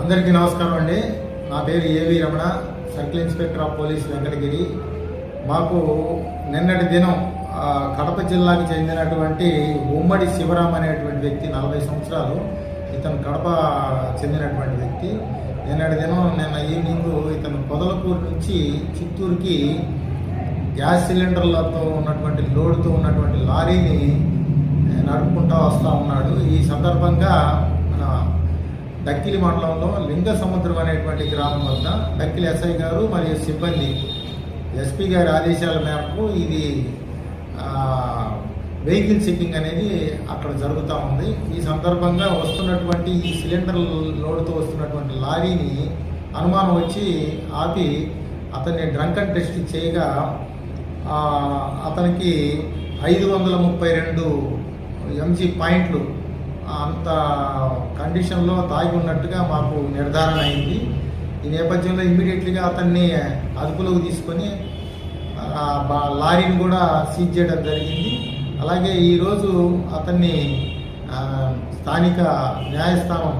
అందరికీ నమస్కారం అండి. నా పేరు ఏవి Ramana, circle inspector of police Venkatagiri. మాకు నిన్నటి దినం కడప జిల్లాకి చెందినటువంటి ఉమ్మడి శివరాం అనేటువంటి వ్యక్తి, 40 సంవత్సరాలు, ఇతను కడప చెందినటువంటి వ్యక్తి. నిన్న ఈవినింగ్ ఇతను పొదలకూరు నుంచి చిత్తూరుకి గ్యాస్ సిలిండర్లతో ఉన్నటువంటి లోడుతో ఉన్నటువంటి లారీని నడుపుకుంటూ వస్తూ ఉన్నాడు. ఈ సందర్భంగా మన డక్కిలి మండలంలో లింగ సముద్రం అనేటువంటి గ్రామం వద్ద డక్కిలి ఎస్ఐ గారు మరియు సిబ్బంది ఎస్పీ గారి ఆదేశాల మేరకు ఇది వెహికల్ చెకింగ్ అనేది అక్కడ జరుగుతూ ఉంది. ఈ సందర్భంగా వస్తున్నటువంటి ఈ సిలిండర్ లోడ్తో వస్తున్నటువంటి లారీని అనుమానం వచ్చి ఆపి అతన్ని డ్రంక్ అండ్ టెస్ట్ చేయగా అతనికి 532 mg పాయింట్లు అంత కండిషన్లో తాగి ఉన్నట్టుగా మాకు నిర్ధారణ అయింది. ఈ నేపథ్యంలో ఇమ్మీడియట్లీగా అతన్ని అదుపులోకి తీసుకొని లారీని కూడా సీజ్ చేయడం జరిగింది. అలాగే ఈరోజు అతన్ని స్థానిక న్యాయస్థానం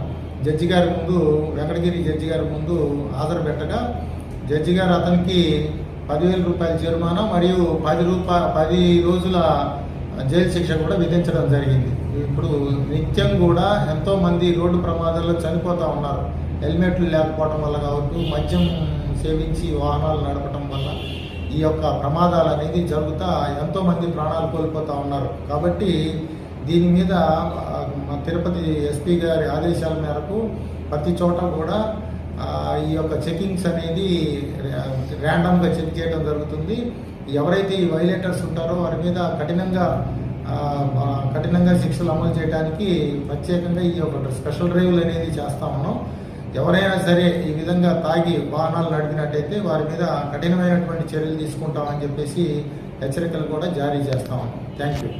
జడ్జి గారి ముందు, వెంకటగిరి జడ్జి గారి ముందు హాజరుపెట్టగా జడ్జి గారు అతనికి 10,000 రూపాయల జరిమానా మరియు 10 రోజుల జైలు శిక్ష కూడా విధించడం జరిగింది. ఇప్పుడు నిత్యం కూడా ఎంతోమంది రోడ్డు ప్రమాదాల్లో చనిపోతూ ఉన్నారు. హెల్మెట్లు లేకపోవడం వల్ల కావచ్చు, మద్యం సేవించి వాహనాలు నడపడం వల్ల ఈ యొక్క ప్రమాదాలు అనేది జరుగుతూ ఎంతోమంది ప్రాణాలు కోల్పోతూ ఉన్నారు. కాబట్టి దీని మీద తిరుపతి ఎస్పీ గారి ఆదేశాల మేరకు ప్రతి చోట కూడా ఈ యొక్క చెకింగ్స్ అనేది ర్యాండమ్గా చెక్ చేయడం జరుగుతుంది. ఎవరైతే ఈ వైలేటర్స్ ఉంటారో వారి మీద కఠినంగా శిక్షలు అమలు చేయడానికి ప్రత్యేకంగా ఈ యొక్క స్పెషల్ డ్రైవ్లు అనేది చేస్తా ఉన్నాం. ఎవరైనా సరే ఈ విధంగా తాగి వాహనాలు నడిపినట్టయితే వారి మీద కఠినమైనటువంటి చర్యలు తీసుకుంటామని చెప్పేసి హెచ్చరికలు కూడా జారీ చేస్తా ఉన్నాం. Thank you.